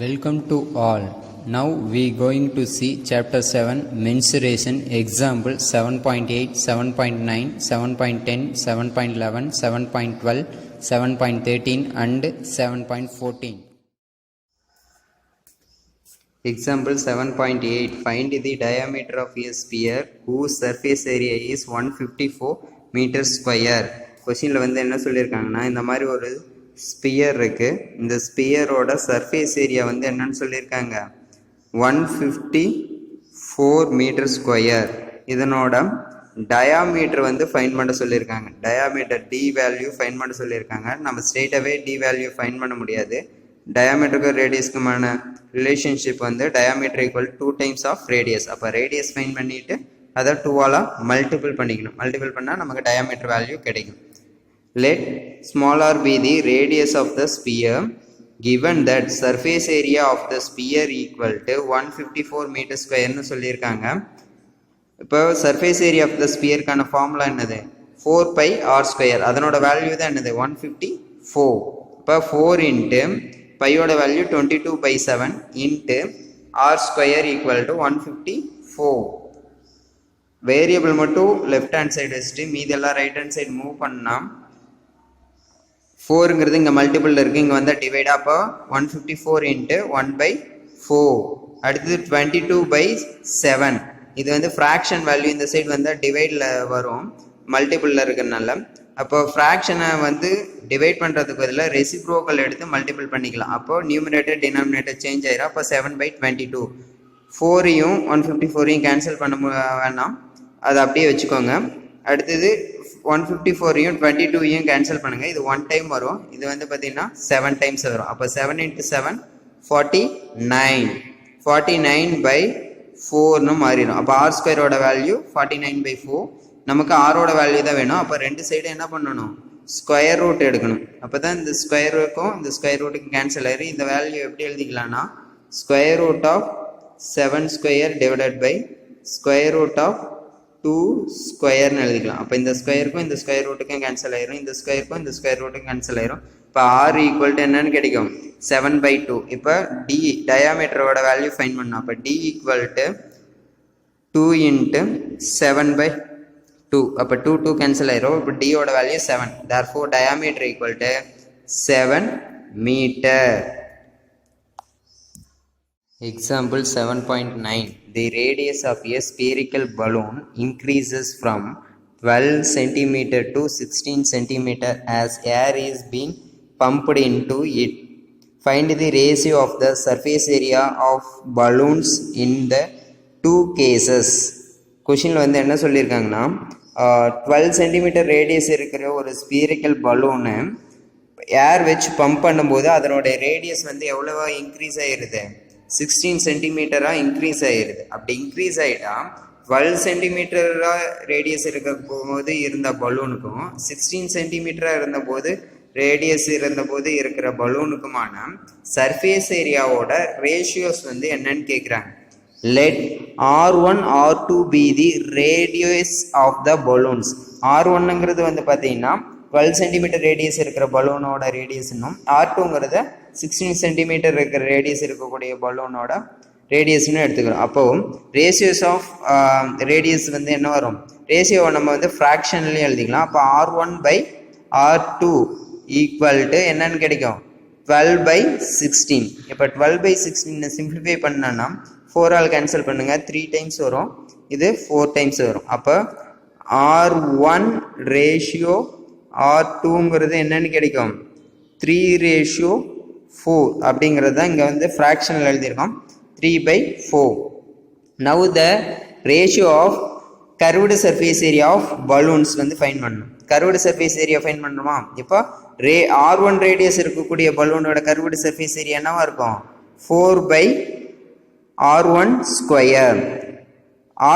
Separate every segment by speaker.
Speaker 1: Welcome to all. Now we going to see chapter 7 mensuration example 7.8, 7.9, 7.10, 7.11, 7.12, 7.13 and 7.14. Example 7.8. Find the diameter of a sphere whose surface area is 154 meters square. கொஸ்டினில் வந்து என்ன சொல்லியிருக்காங்கன்னா, இந்த மாதிரி ஒரு sphere இருக்கு. இந்த ஸ்பியரோட சர்ஃபேஸ் ஏரியா வந்து என்னன்னு சொல்லியிருக்காங்க, 154 மீட்டர் ஸ்கொயர். இதனோட டயாமீட்டர் வந்து ஃபைன் பண்ண சொல்லியிருக்காங்க. டயாமீட்டர் டி வேல்யூ ஃபைன் பண்ண சொல்லியிருக்காங்க. நம்ம ஸ்ட்ரெயிட்டாகவே டி வேல்யூ ஃபைன் பண்ண முடியாது. டயாமீட்டருக்கும் ரேடியஸ்க்குமான ரிலேஷன்ஷிப் வந்து diameter equal 2 times of radius. அப்போ ரேடியஸ் ஃபைன் பண்ணிட்டு அதை 2ஆல் மல்டிபிள் பண்ணிக்கணும். மல்டிபிள் பண்ணால் நமக்கு டயாமீட்டர் வேல்யூ கிடைக்கும். Let small r be the radius of the sphere given that surface area of the sphere equal to 154 meter square னு சொல்லியிருக்காங்க. இப்போ சர்ஃபேஸ் ஏரியா ஆஃப் த ஸ்பியருக்கான ஃபார்முலா என்னது, 4 pi r square. அதனோட value தான் என்னது, 154. இப்போ 4 இன்ட்டு பையோட value 22/7 into r square equal to 154. Variable மட்டும் லெஃப்ட் ஹேண்ட் சைடு வச்சுட்டு மீதெல்லாம் ரைட் ஹேண்ட் சைடு மூவ் பண்ணால் 4ங்கிறது இங்கே மல்டிபிள் இருக்குது, இங்கே வந்தால் டிவைட். அப்போ 154 இன்ட்டு 1/4. அடுத்தது 22/7. இது வந்து ஃப்ராக்ஷன் வேல்யூ, இந்த சைடு வந்தால் டிவைடில் வரும், மல்டிபிளில் இருக்கிறதுனால. அப்போ ஃப்ராக்ஷனை வந்து டிவைட் பண்ணுறதுக்கு பதிலாக ரெசிப்ரோக்கல் எடுத்து மல்டிபிள் பண்ணிக்கலாம். அப்போது நியூமரேட்டர் டினாமினேட்டர் சேஞ்ச் ஆயிரும். அப்போ 7/22. 4ஐயும் 154ஐயும் கேன்சல் பண்ண வேணாம், அதை அப்படியே வச்சுக்கோங்க. அடுத்தது 154ஐயும் 22ஐயும் கேன்சல் பண்ணுங்கள். இது 1 டைம் வரும், இது வந்து பார்த்தீங்கன்னா 7 டைம்ஸ் வரும். அப்போ 7 × 7 49. 49/4ன்னு மாறிடும். அப்போ r ஸ்கொயரோட வேல்யூ 49/4. நமக்கு ஆரோட வேல்யூ தான் வேணும். அப்போ ரெண்டு சைடு என்ன பண்ணணும், ஸ்கொயர் ரூட் எடுக்கணும். அப்போ தான் இந்த ஸ்கொயருக்கும் இந்த ஸ்கொயர் ரூட்டுக்கு கேன்சல் ஆயிரும். இந்த வேல்யூ எப்படி எழுதிக்கலாம்னா, square root of 7 square divided by square root of 2 ஸ்கொயர்னு எழுதிக்கலாம். அப்போ இந்த ஸ்கொயருக்கும் இந்த ஸ்கொயர் ரூட்டுக்கும் கேன்சல் ஆயிரும், இந்த ஸ்கொயருக்கும் இந்த ஸ்கொயர் ரூட்டுக்கும் கேன்சல் ஆயிரும். இப்போ r ஈக்குவல் டு என்னன்னு கிடைக்கும், 7/2. இப்போ டி டயாமீட்டரோட வேல்யூ ஃபைன் பண்ணணும். அப்போ டி ஈக்குவல் டு 2 இன்ட்டு 7/2. அப்போ 2 கேன்சல் ஆயிரும். இப்போ டியோட value 7. therefore diameter equal to 7 metre. Example 7.9. The radius of a spherical balloon increases from 12 cm to 16 cm as air is being pumped into it. Find the ratio of the surface area of balloons in the two cases. கொஷினில் வந்து என்ன சொல்லியிருக்காங்கன்னா, 12 centimetre radius இருக்கிற ஒரு spherical balloon ஏர் வச்சு pump பண்ணும்போது அதனோட radius வந்து எவ்வளவா இன்க்ரீஸ் ஆகிடுது, 16 சென்டிமீட்டராக இன்க்ரீஸ் ஆகிடுது. அப்படி இன்க்ரீஸ் ஆகிட்டா 12 சென்டிமீட்டராக ரேடியஸ் இருக்க போது இருந்த பலூனுக்கும் 16 சென்டிமீட்டராக இருந்தபோது ரேடியஸ் இருந்தபோது இருக்கிற பலூனுக்குமான சர்ஃபேஸ் ஏரியாவோட ரேஷியோஸ் வந்து என்னன்னு கேட்குறாங்க. Let R1 R2 be the radius of the balloons. R1ங்கிறது வந்து பார்த்தீங்கன்னா 12 சென்டிமீட்டர் ரேடியஸ் இருக்கிற பலூனோட ரேடியஸ்னும், R2ங்கிறத 16 சென்டிமீட்டர் இருக்கிற ரேடியஸ் இருக்கக்கூடிய பலூனோட ரேடியஸ்னு எடுத்துக்கிறோம். அப்போ ரேஷியோஸ் ஆஃப் ரேடியஸ் வந்து என்ன வரும், ரேஷியோவை நம்ம வந்து ஃப்ராக்ஷன்லேயும் எழுதிக்கலாம். அப்போ R1/R2 ஈக்குவல் டு என்னன்னு கிடைக்கும், 12/16. இப்போ 12/16 சிம்பிளிஃபை பண்ணோன்னா 4ஆல் கேன்சல் பண்ணுங்கள், 3 டைம்ஸ் வரும், இது 4 டைம்ஸ் வரும். அப்போ R1 ரேஷியோ R2ங்கிறது என்னன்னு கிடைக்கும், 3/4 அப்படிங்கிறது தான் இங்கே வந்து ஃப்ராக்ஷனில் எழுதியிருக்கோம், 3/4. Now the ratio of curved surface area of balloons வந்து ஃபைன் பண்ணணும். கர்வ்டு சர்ஃபேஸ் ஏரியா ஃபைன் பண்ணுமா, இப்போ R1 ரேடியஸ் இருக்கக்கூடிய பலூனோட கர்வ்டு சர்ஃபேஸ் ஏரியா என்னவா இருக்கும், 4/R1 ஸ்கொயர்.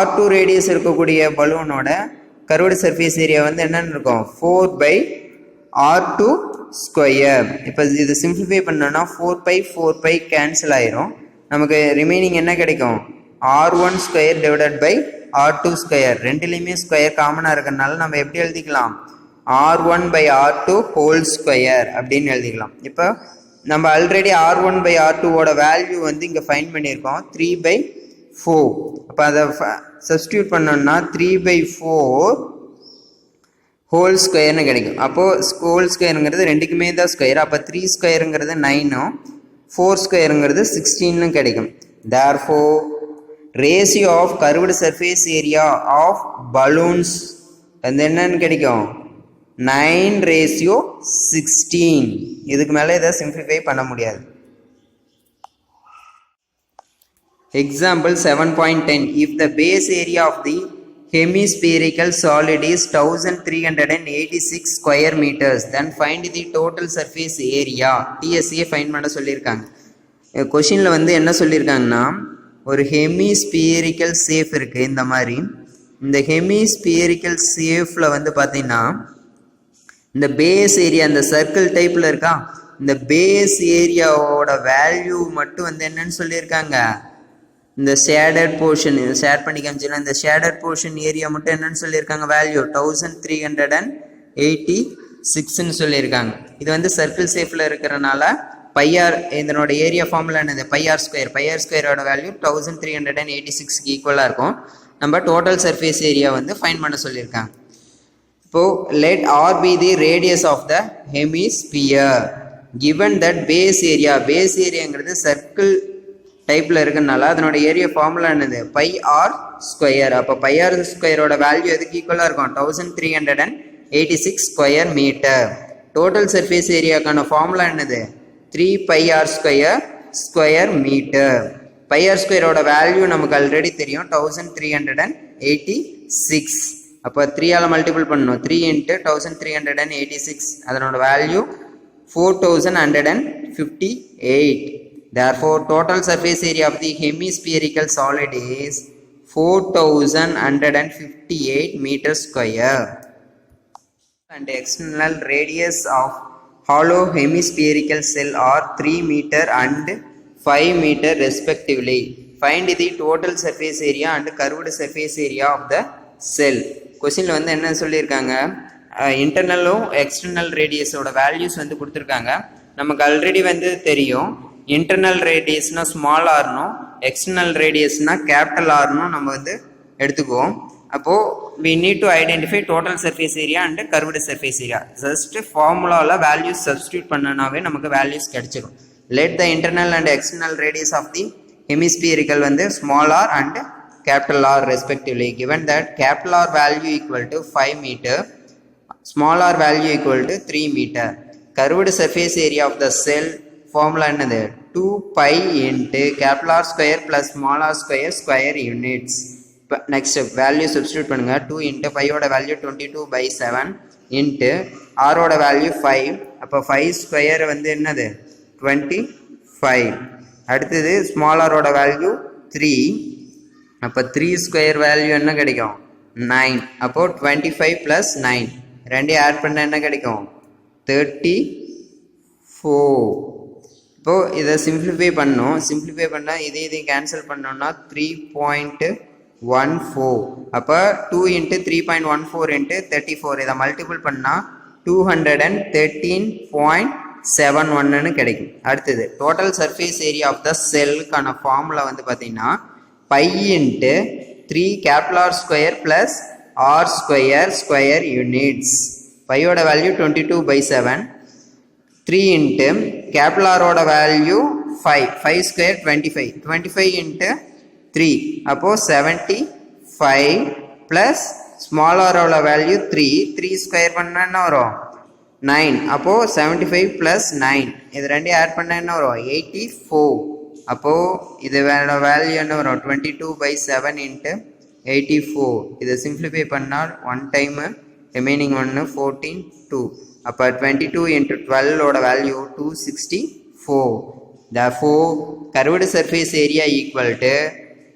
Speaker 1: R2 ரேடியஸ் இருக்கக்கூடிய பலூனோட கர்வ்டு சர்ஃபேஸ் ஏரியா வந்து என்னன்னு இருக்கும், 4/R2 ஸ்கொயர். இப்போ இது சிம்பிளிஃபை பண்ணோன்னா 4π கேன்சல் ஆயிரும். நமக்கு ரிமைனிங் என்ன கிடைக்கும், R1 square divided by R2 square. ரெண்டுலேயுமே ஸ்கொயர் காமனாக இருக்கிறதுனால நம்ம எப்படி எழுதிக்கலாம், R1/R2 ஹோல் ஸ்கொயர் அப்படின்னு எழுதிக்கலாம். இப்போ நம்ம ஆல்ரெடி r1 by r2 ஓட வேல்யூ வந்து இங்கே ஃபைண்ட் பண்ணியிருக்கோம் 3/4. அப்போ அதை சப்ஸ்டியூட் பண்ணோம்னா 3/4 ஹோல் ஸ்கொயர்னு கிடைக்கும். அப்போது ஹோல் ஸ்கொயருங்கிறது ரெண்டுக்குமே தான் ஸ்கொயர். அப்போ 3 ஸ்கொயருங்கிறது 9ம் 4 ஸ்கொயருங்கிறது 16ன்னு கிடைக்கும். therefore ratio of curved surface area of balloons அது என்னன்னு கிடைக்கும் 9:16. இதுக்கு மேலே இதை சிம்பிளிஃபை பண்ண முடியாது. Example 7.10. If the base area of the hemispherical solid is 1386 square meters, then find the total surface area. TSA find பண்ண சொல்லியிருக்காங்க. கொஷினில் வந்து என்ன சொல்லியிருக்காங்கன்னா, ஒரு ஹெமிஸ்பியரிக்கல் சேஃப் இருக்குது. இந்த மாதிரி இந்த ஹெமிஸ்பியரிக்கல் சேஃபில் வந்து பார்த்தீங்கன்னா இந்த பேஸ் ஏரியா இந்த சர்க்கிள் டைப்பில் இருக்கா, இந்த பேஸ் ஏரியாவோட வேல்யூ மட்டும் வந்து என்னன்னு சொல்லியிருக்காங்க, இந்த ஷேடட் போர்ஷன் ஷேர் பண்ணி காமிச்சுன்னா இந்த ஷேடட் போர்ஷன் ஏரியா மட்டும் என்னன்னு சொல்லியிருக்காங்க வேல்யூ 1386ன்னு சொல்லியிருக்காங்க. இது வந்து சர்க்கிள் சேஃபில் இருக்கிறனால பையார் இதனோட ஏரியா ஃபார்முலா என்னது பையார் ஸ்கொயரோட வேல்யூ 1386க்கு ஈக்குவலாக இருக்கும். நம்ம டோட்டல் சர்ஃபேஸ் ஏரியா வந்து ஃபைண்ட் பண்ண சொல்லியிருக்காங்க. இப்போது let R be the radius of the hemisphere given that base ஏரியாங்கிறது சர்க்கிள் டைப்பில் இருக்கிறதுனால அதனோட ஏரியா ஃபார்முலா என்னது பை ஆர் ஸ்கொயர். அப்போ பை ஆர் ஸ்கொயரோட வேல்யூ எதுக்கு ஈக்குவலாக இருக்கும் 1386 ஸ்கொயர் மீட்டர். டோட்டல் சர்ஃபேஸ் ஏரியாக்கான ஃபார்முலா என்னது 3 pi r square metre. Pi r ஸ்கொயரோட வேல்யூ நமக்கு ஆல்ரெடி தெரியும் 1386. அப்போ 3ஆல் மல்டிபிள் பண்ணணும் 3 × 1386 அதனோட value 4158. Therefore, total surface area of the hemispherical solid is 4158 meters square. And external radius of hollow hemispherical cell are 3 meter and 5 meter respectively. Find the total surface area and curved surface area of the cell. கொஸ்டினில் வந்து என்ன சொல்லியிருக்காங்க, இன்டர்னலும் external ரேடியஸோட values வந்து கொடுத்துருக்காங்க. நமக்கு already வந்து தெரியும் internal ரேடியஸ்னா small ஆர்னும் external ரேடியஸ்னா capital ஆர்னும் நம்ம வந்து எடுத்துக்குவோம். அப்போது we need to identify total surface area and curved surface area. Just ஃபார்முலாவில் வேல்யூஸ் சப்ஸ்டியூட் பண்ணனாவே நமக்கு வேல்யூஸ் கிடைச்சிடும். let the internal and external radius of the hemispherical வந்து small r and capital R respectively. Given that capital R value equal to 5 meter, small r value equal to 3 meter. Curved surface area of the cell formula என்னது 2 pi into capital R square plus small r square units. Next value substitute பண்ணுங்க 2 into 5 ஓட value 22/7 into r ஓட value 5. அப்போ 5 square வந்து என்னது 25. அடுத்தது small r ஓட value 3. அப்போ 3 ஸ்கொயர் வேல்யூ என்ன கிடைக்கும் 9. அப்போது 25 + 9 ரெண்டையும் ஆட் பண்ண என்ன கிடைக்கும் 34. இப்போது இதை சிம்பிளிஃபை பண்ணோம். சிம்பிளிஃபை பண்ணால் இதையும் கேன்சல் பண்ணோம்னா 3.14. அப்போ 2 × 3.14 × 34 இதை மல்டிபிள் பண்ணால் 213.71ன்னு கிடைக்கும். அடுத்தது total surface area of the செல்லுக்கான ஃபார்முலா வந்து பார்த்தீங்கன்னா pi into 3 capital R square plus R square units. Pi ஓட வேல்யூ 22/7. 3 into capital R ஓட வேல்யூ 5 square 25. 25 into 3 அப்போ 75 plus small r ஓட வேல்யூ 3 ஸ்கொயர் பண்ணா என்ன வரும் 9. அப்போ 75 + 9 இது ரெண்டையும் ஆட் பண்ணா என்ன வரும் 84. அப்போது இது வேல்யூ என்ன வரும் 22/7 × 84. இதை சிம்பிளிஃபை பண்ணால் 1 டைமு ரிமைனிங் 1 14 2. அப்போ 22 × 12 ஓட value 264. therefore curved surface area equal to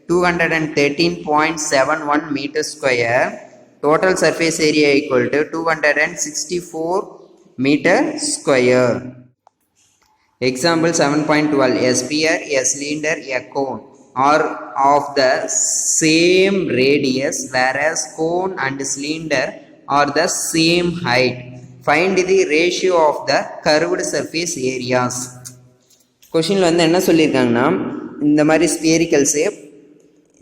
Speaker 1: 213.71 meter square. Total surface area equal to 264 meter square. Example 7.12. A sphere, a cylinder, a cone are of the same radius, whereas cone and cylinder are the same height. Find the ratio of the curved surface areas. கொஷினில் வந்து என்ன சொல்லியிருக்காங்கன்னா, இந்த மாதிரி spherical shape,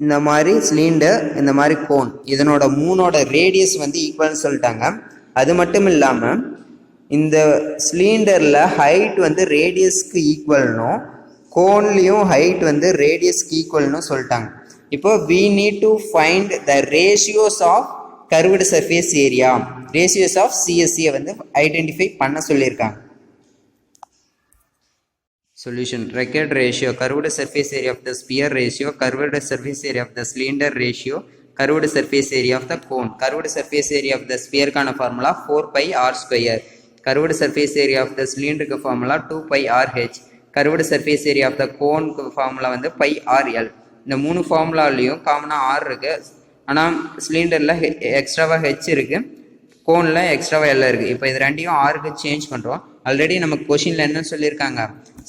Speaker 1: இந்த மாதிரி cylinder, இந்த மாதிரி கோன், இதனோட மூணோட ரேடியஸ் வந்து ஈக்குவல்னு சொல்லிட்டாங்க. அது மட்டும் இல்லாமல் இந்த சிலிண்டரில் ஹைட் வந்து ரேடியஸ்க்கு ஈக்குவல்னும், கோன்லேயும் ஹைட் வந்து ரேடியஸ்க்கு ஈக்குவல்னு சொல்லிட்டாங்க. இப்போ we need to find the ratios of curved surface area, ratios of CSE வந்து ஐடென்டிஃபை பண்ண சொல்லியிருக்காங்க. Solution: required ratio, curved surface area of the sphere ratio, curved surface area of the cylinder ratio, curved surface area of the cone. Curved surface area of the sphere கான formula 4 pi r square. Curved surface area of the cylinder க்கு formula 2 pi r h. Curved surface area of the cone க்கு formula வந்து pi r l. இந்த மூணு ஃபார்முலாலையும் காமனாக R இருக்கு, ஆனால் சிலிண்டரில் எக்ஸ்ட்ராவாக ஹெச் இருக்கு, கோனில் எக்ஸ்ட்ராவாக எல்லாம் இருக்குது. இப்போ இது ரெண்டையும் ஆருக்கு சேஞ்ச் பண்ணுறோம். ஆல்ரெடி நமக்கு கொஷினில் என்ன சொல்லியிருக்காங்க,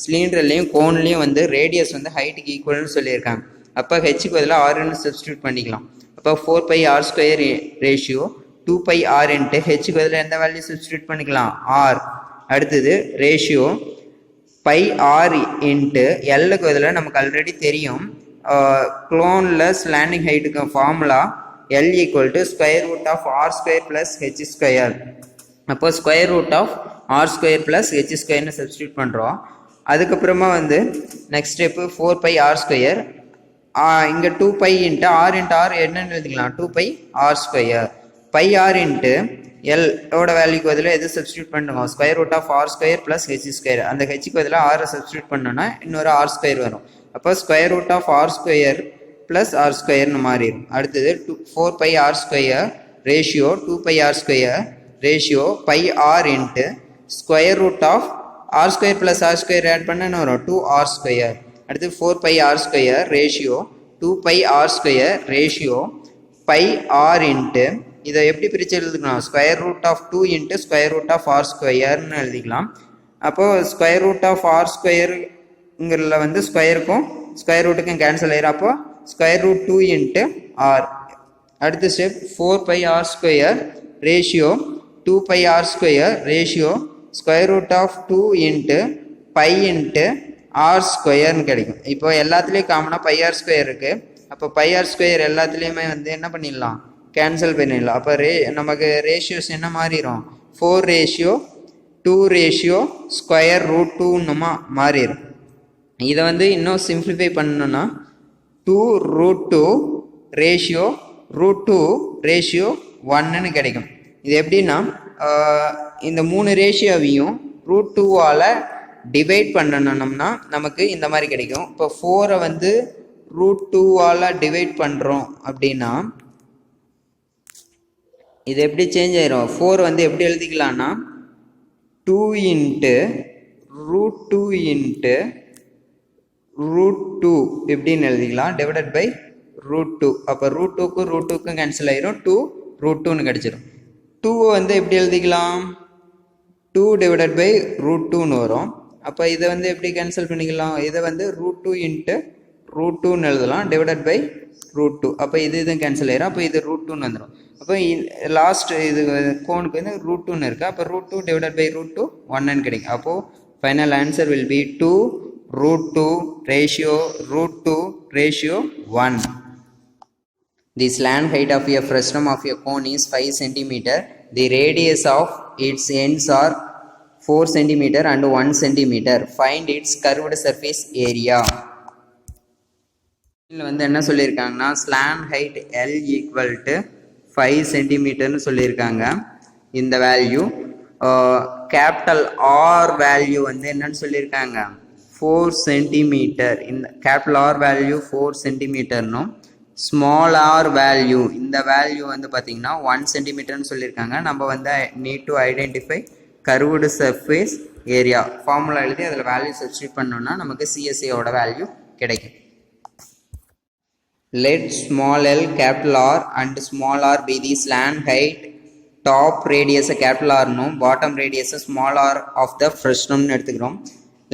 Speaker 1: சிலிண்டர்லேயும் கோன்லேயும் வந்து ரேடியஸ் வந்து ஹைட்டுக்கு ஈக்குவல்னு சொல்லியிருக்காங்க. அப்போ ஹெச்சுக்கு பதிலாக ஆர்னு சப்ஸ்டியூட் பண்ணிக்கலாம். அப்போ 4 pi r square ratio 2 pi r into ஹெச்சுக்கு பதிலாக எந்த வேல்யூ சப்ஸ்டியூட் பண்ணிக்கலாம், ஆர். அடுத்தது ரேஷியோ பை ஆர் இன்ட்டு எல்லுக்கு பதிலாக நமக்கு ஆல்ரெடி தெரியும், clone landing height formula L equal to square root of r square plus h square. அப்போ square root of r square plus h square னு substitute பண்ணுறோம். அதுக்கப்புறமா வந்து next step 4 pi r square, இங்கே 2 pi into r into r என்னன்னு எழுதிக்கலாம், 2 pi r square. Pi r into எல்லோட வேல்யூக்கு பதிலாக எது சப்ஸ்டியூட் பண்ணுங்க, square root of r square plus h square. அந்த ஹெச்சுக்கு பதிலாக ஆரை சப்ஸ்டியூட் பண்ணோன்னா இன்னொரு ஆர் ஸ்கொயர் வரும். அப்போ square root of r square plus r ஸ்கொயர்னு மாறிடும். அடுத்தது 4 pi r square ratio 2 pi r square ratio pi r into square root of r square plus r square add பண்ண என்ன வரும், 2r ஸ்கொயர். அடுத்து 4 pi r square ratio 2 pi r square ratio pi r into, இதை எப்படி பிரித்து எழுதிக்கலாம், square root of 2 into square root of r ஸ்கொயர்னு எழுதிக்கலாம். அப்போது ஸ்கொயர் ரூட் ஆஃப் ஆர் ஸ்கொயருங்கிறதுல வந்து ஸ்கொயருக்கும் ஸ்கொயர் ரூட்டுக்கும் கேன்சல் ஆயிரும். அப்போ ஸ்கொயர் ரூட் 2 இன்ட்டு ஆர். அடுத்த step 4 pi r square ratio 2 pi r square ratio square root of 2 into pi into r ஸ்கொயர்னு கிடைக்கும். இப்போ எல்லாத்துலேயும் காமனாக பை ஆர் ஸ்கொயர் இருக்குது. அப்போ பை ஆர் ஸ்கொயர் எல்லாத்துலேயுமே வந்து என்ன பண்ணிடலாம், கேன்சல் பண்ணிடலாம். அப்போ நமக்கு ரேஷியோஸ் என்ன மாறிடும், 4 ரேஷியோ 2 ரேஷியோ ஸ்கொயர் ரூட் 2ன்னுமா மாறிடும். இதை வந்து இன்னும் சிம்பிளிஃபை பண்ணணும்னா 2 ரூட் 2 ரேஷியோ ரூட் 2 ரேஷியோ 1ன்னு கிடைக்கும். இது எப்படின்னா, இந்த 3 ரேஷியோவையும் ரூட் 2வால் டிவைட் பண்ணணும்னா நமக்கு இந்த மாதிரி கிடைக்கும். இப்போ 4 வந்து ரூட் 2வால் டிவைட் பண்ணுறோம் அப்படின்னா இது எப்படி சேஞ்ச் ஆயிரும், 4 வந்து எப்படி எழுதிக்கலாம்னா 2 இன்ட்டு ரூட் 2 இன்ட்டு ரூட் 2 எப்படின்னு எழுதிக்கலாம், டிவைடட் பை ரூட் 2. அப்போ ரூட் 2க்கும் ரூட் 2க்கும் கேன்சல் ஆயிரும், 2 ரூட் 2ன்னு கிடச்சிரும். 2 வந்து எப்படி எழுதிக்கலாம், 2 டிவைடட் பை ரூட் 2ன்னு வரும். அப்போ இதை வந்து எப்படி கேன்சல் பண்ணிக்கலாம், இதை வந்து ரூட் 2 இன்ட்டு ரூட் 2ன்னு எழுதலாம், டிவைடட் பை ரூட் 2. அப்போ இது கேன்சல் ஆயிரும். அப்போ இது ரூட் 2ன்னு வந்துடும். அப்போ லாஸ்ட் இது கோனுக்கு வந்து ரூட் 2ன்னு இருக்குது. அப்போ ரூட் 2 டிவைடட் பை ரூட் 2 1ன்னு கிடைக்கும். அப்போது final answer will be 2 root 2 ratio root 2 ratio 1. The slant height of a frustum of a cone is 5 cm. The radius of its ends are 4 cm and 1 cm. Find its curved surface area. இதில் வந்து என்ன சொல்லியிருக்காங்கன்னா, slant height L equal to 5 சென்டிமீட்டர்னு சொல்லியிருக்காங்க. இந்த value capital r value வந்து என்னன்னு சொல்லியிருக்காங்க, 4 சென்டிமீட்டர். இந்த கேபிட்டல் ஆர் வேல்யூ 4 சென்டிமீட்டர்னும், ஸ்மால் ஆர் வேல்யூ இந்த வேல்யூ வந்து பார்த்திங்கன்னா 1 சென்டிமீட்டர்னு சொல்லியிருக்காங்க. நம்ம வந்து need to identify curved surface area formula எழுதி அதில் வேல்யூ சப்ஸ்டியூட் பண்ணோம்னா நமக்கு சிஎஸ்ஏயோட வேல்யூ கிடைக்கும். Let small l capital R and small r be the slant height, top radius capital R னும் bottom radius small r of the frustum எடுத்துக்கிறோம்.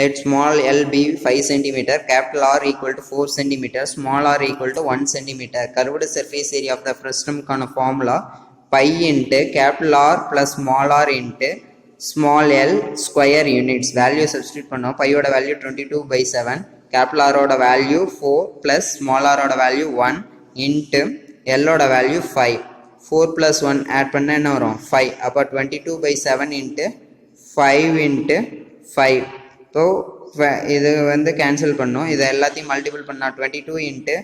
Speaker 1: Let small l be 5 cm, capital R equal to 4 cm, small r equal to 1 cm. Curved surface area of the frustum கான formula pi into capital R plus small r into small l square units. Value substitute பண்ணோம். pi ஓட value 22/7. capital R ஓட value 4 plus small r ஓட value 1 into l ஓட value 5. 4 plus 1 add பண்ண என்ன வரும் 5. அப்போ 22/7 into 5 into 5. ஸோ இது வந்து கேன்சல் பண்ணோம். இதை எல்லாத்தையும் மல்டிபிள் பண்ணால் 22 into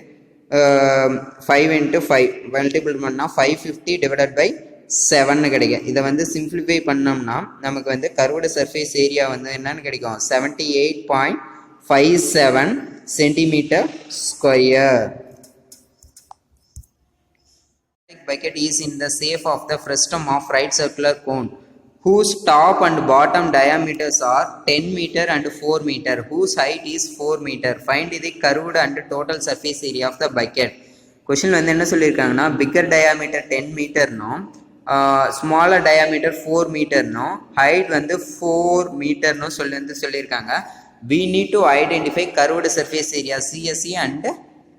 Speaker 1: 5 into 5 மல்டிபிள் பண்ணால் 550 டிவைடட் பை 7 கிடைக்கும். இதை வந்து சிம்பிளிஃபை பண்ணோம்னா நமக்கு வந்து கர்வ்டு சர்ஃபேஸ் ஏரியா வந்து என்னன்னு கிடைக்கும் 78.57 centimeter square. Bucket is in the shape of the frustum of right circular cone whose top and bottom diameters are 10 meter and 4 meter, whose height is 4 meter. Find the curved and total surface area of the bucket. Question வந்து என்ன சொல்லியிருக்காங்கன்னா bigger diameter 10 meter நோ smaller diameter 4 meter நோ height வந்து 4 meter நோ சொல்லியிருக்காங்க. We need to identify curved surface area CSE and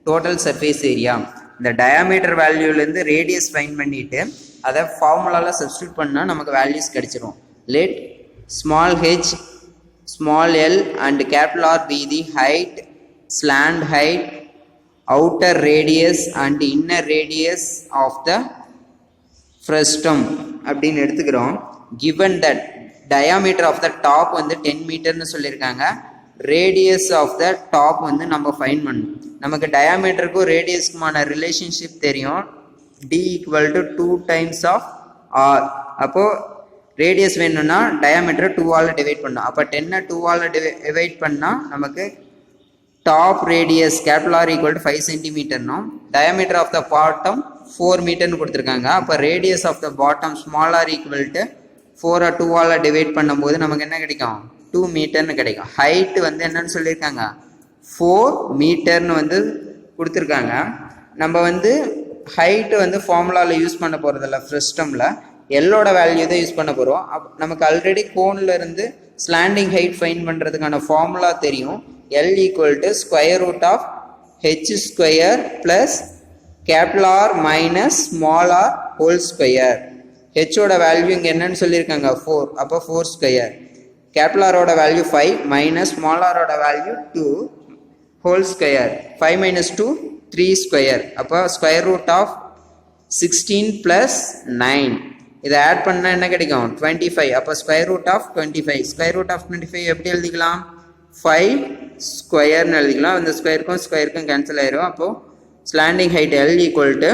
Speaker 1: total surface area. இந்த diameter வேல்யூலேருந்து ரேடியஸ் ஃபைண்ட் பண்ணிவிட்டு அதை ஃபார்முலாவில் சப்ஸ்டியூட் பண்ணால் நமக்கு வேல்யூஸ் கிடச்சிரும். Let small h small l and capital R be the height slant height outer radius and inner radius of the frustum அப்படின்னு எடுத்துக்கிறோம். Given that diameter of the top வந்து 10 மீட்டர்னு சொல்லியிருக்காங்க. ரேடியஸ் ஆஃப் த டாப் வந்து நம்ம find பண்ணணும். நமக்கு டயாமீட்டருக்கும் ரேடியஸ்க்குமான ரிலேஷன்ஷிப் தெரியும். d equal to 2 times of r. அப்போது ரேடியஸ் வேணும்னா டயாமீட்டரை 2ஆல் டிவைட் பண்ணணும். அப்போ 10 2ஆல் டிவைட் பண்ணால் நமக்கு top radius capital r equal to 5 சென்டிமீட்டர்னும் டயாமீட்டர் ஆஃப் த பாட்டம் 4 மீட்டர்னு கொடுத்துருக்காங்க. அப்போ radius of the bottom small r equal to 4 2ஆல் டிவைட் பண்ணும்போது நமக்கு என்ன கிடைக்கும் 2 மீட்டர்னு கிடைக்கும். ஹைட்டு வந்து என்னன்னு சொல்லியிருக்காங்க 4 மீட்டர்னு வந்து கொடுத்துருக்காங்க. நம்ம வந்து ஹைட்டு வந்து ஃபார்முலாவில் யூஸ் பண்ண போகிறதில்ல. ஃப்ரஸ்டமில் எல்லோட வேல்யூ தான் யூஸ் பண்ண போகிறோம். நமக்கு ஆல்ரெடி கோனில் இருந்து ஸ்லாண்டிங் ஹைட் ஃபைண்ட் பண்ணுறதுக்கான ஃபார்முலா தெரியும். L equal to square root of h square plus capital r minus small r whole square. ஹெச்சோட வேல்யூ இங்கே என்னன்னு சொல்லியிருக்காங்க 4. அப்போ 4 ஸ்கொயர். கேபிட்டல் ஆரோட வேல்யூ 5 மைனஸ் ஸ்மால் ஆரோட value 2 whole square. 5 minus 2 3 square. அப்போ ஸ்கொயர் ரூட் ஆஃப் 16 + 9. இதை ஆட் பண்ணால் என்ன கிடைக்கும் 25. அப்போ square root of 25. Square root of 25 எப்படி எழுதிக்கலாம் 5 ஸ்கொயர்னு எழுதிக்கலாம். இந்த ஸ்கொயருக்கும் கேன்சல் ஆயிரும். அப்போது slanting height l equal to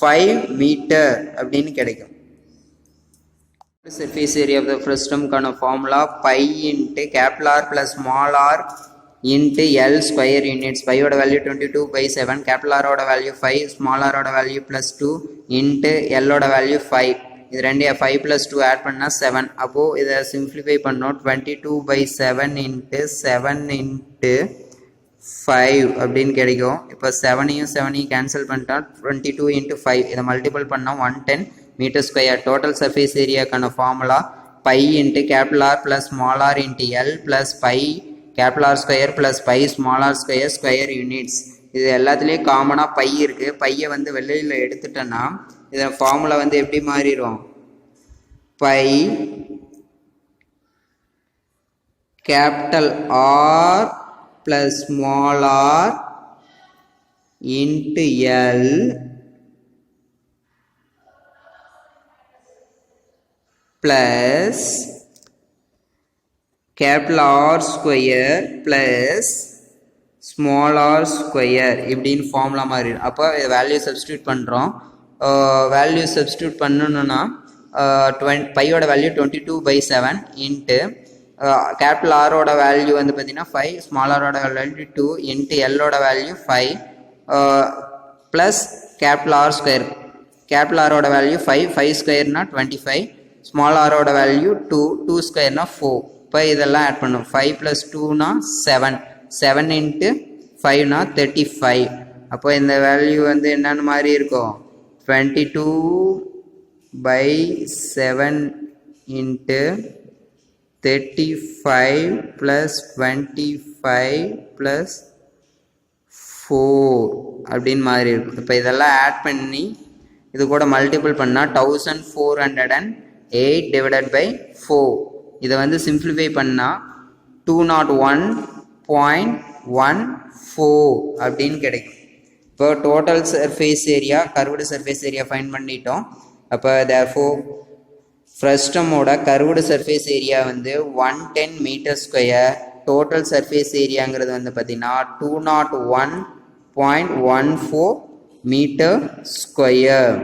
Speaker 1: 5 metre அப்படின்னு கிடைக்கும். Surface area of the frustum கான formula pi into capital R plus small r into L square units. Pi ஓட value 22/7, capital R ஓட value 5, small r ஓட value plus 2 into L ஓட value 5. இது ரெண்டு 5 plus 2 add பண்ணா 7. அப்போ இதை simplify பண்ணோம் 22/7 into 7 into 5 அப்படின்னு கிடைக்கும். இப்போ 7ஐயும் 7ஐயும் கேன்சல் பண்ணிட்டா 22 into 5. இதை மல்டிபிள் பண்ணால் 110 meter square. Total surface area கான formula pi into capital R plus small r into L plus pi capital R square plus pi small r square square units. இது எல்லாத்துலேயும் காமனாக பை இருக்குது. பையை வந்து வெளியில் எடுத்துட்டோன்னா இதில் ஃபார்முலா வந்து எப்படி மாறிடும் by capital R plus small r into L plus capital R square plus small r square இப்படின்னு ஃபார்முலா மாதிரி. அப்போ வேல்யூ சப்ஸ்டியூட் பண்ணுறோம். வேல்யூ சப்ஸ்டியூட் பண்ணணுன்னா பையோட வேல்யூ 22/7 இன்ட்டு கேபிட்டல் ஆரோட வேல்யூ வந்து பார்த்தீங்கன்னா 5, ஸ்மால் ஆரோட வேல்யூ 2 இன்ட்டு எல்லோட value 5 plus capital R square. Capital ஆரோட வேல்யூ 5 ஸ்கொயர்னா 25, ஸ்மால் ஆரோட வேல்யூ 2 ஸ்கொயர்னா 4. இப்போ இதெல்லாம் ஆட் பண்ணும். 5 + 2னா 7 இன்ட்டு 5னா 35. அப்போ இந்த வேல்யூ வந்து என்னன்னு மாதிரி இருக்கும் 22/7 இன்ட்டு 35 + 25 + 4 அப்படின்னு மாதிரி இருக்கும். இப்போ இதெல்லாம் ஆட் பண்ணி இது கூட மல்டிபிள் பண்ணால் 1408 / 4 இதை வந்து சிம்பிளிஃபை பண்ணால் 201.14 அப்படின்னு கிடைக்கும். இப்போ total surface area curved surface area find பண்ணிட்டோம். அப்போ தேர்ஃபோர் ஃப்ரஸ்டமோட கர்வ்டு சர்ஃபேஸ் ஏரியா வந்து 110 மீட்டர் ஸ்கொயர். டோட்டல் சர்ஃபேஸ் ஏரியாங்கிறது வந்து பார்த்தீங்கன்னா 201.14 மீட்டர் ஸ்கொயர்.